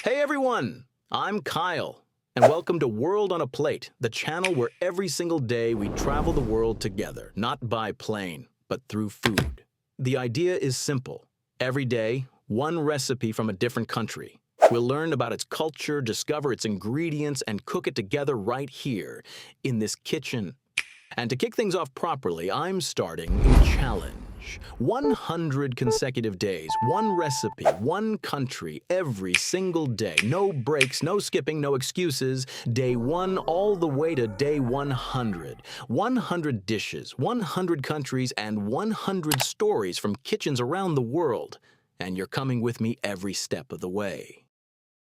Hey everyone, I'm Kyle, and welcome to World on a Plate, the channel where every single day we travel the world together, not by plane, but through food. The idea is simple. Every day, one recipe from a different country. We'll learn about its culture, discover its ingredients, and cook it together right here, in this kitchen. And to kick things off properly, I'm starting a challenge. 100 consecutive days, one recipe, one country, every single day. No breaks, no skipping, no excuses. Day 1 all the way to day 100. 100 dishes, 100 countries, and 100 stories from kitchens around the world. And you're coming with me every step of the way.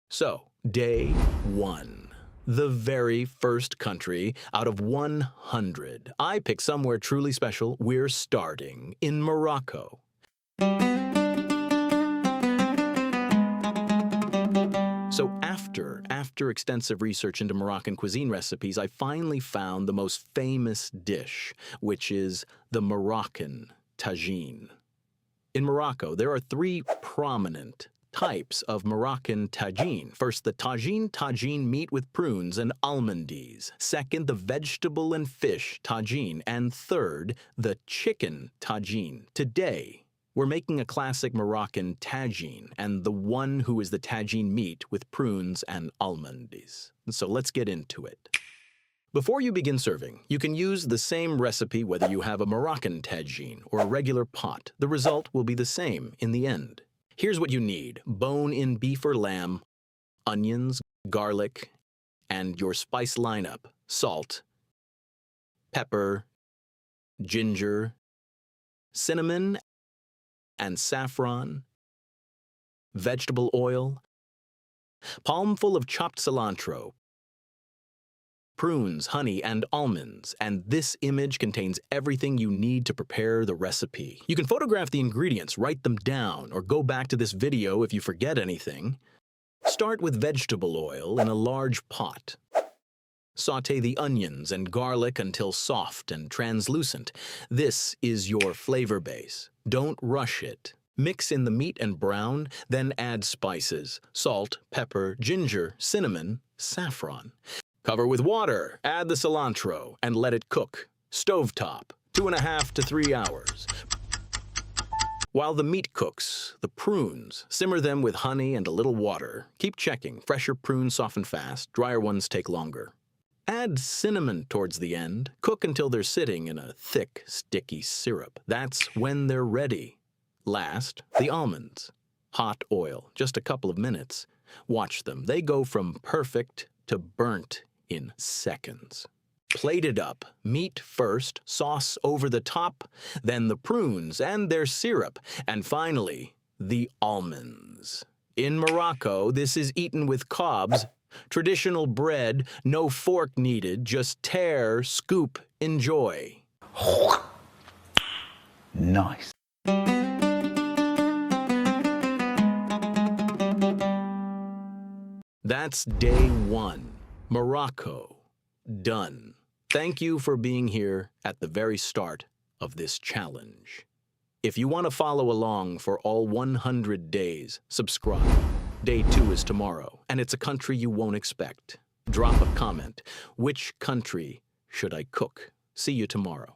So, day 1. The very first country out of 100. I picked somewhere truly special. We're starting in Morocco. So after extensive research into Moroccan cuisine recipes, I finally found the most famous dish, which is the Moroccan Tagine. In Morocco, there are 3 prominent types of Moroccan tagine. First, the tagine meat with prunes and almonds. Second, the vegetable and fish tagine. And third, the chicken tagine. Today, we're making a classic Moroccan tagine, and the one who is the tagine meat with prunes and almonds. So let's get into it. Before you begin serving, you can use the same recipe whether you have a Moroccan tagine or a regular pot. The result will be the same in the end. Here's what you need: bone-in beef or lamb, onions, garlic, and your spice lineup: salt, pepper, ginger, cinnamon, and saffron, vegetable oil, palmful of chopped cilantro, prunes, honey, and almonds, and this image contains everything you need to prepare the recipe. You can photograph the ingredients, write them down, or go back to this video if you forget anything. Start with vegetable oil in a large pot. Sauté the onions and garlic until soft and translucent. This is your flavor base. Don't rush it. Mix in the meat and brown, then add spices: salt, pepper, ginger, cinnamon, saffron. Cover with water, add the cilantro, and let it cook. Stovetop, 2.5 to 3 hours. While the meat cooks, the prunes, simmer them with honey and a little water. Keep checking. Fresher prunes soften fast, drier ones take longer. Add cinnamon towards the end. Cook until they're sitting in a thick, sticky syrup. That's when they're ready. Last, the almonds. Hot oil, just a couple of minutes. Watch them. They go from perfect to burnt in seconds. Plate it up. Meat first, sauce over the top, then the prunes and their syrup, and finally, the almonds. In Morocco, this is eaten with khobz, traditional bread, no fork needed, just tear, scoop, enjoy. Nice. That's day 1. Morocco, done. Thank you for being here at the very start of this challenge. If you want to follow along for all 100 days, subscribe. Day 2 is tomorrow, and it's a country you won't expect. Drop a comment. Which country should I cook? See you tomorrow.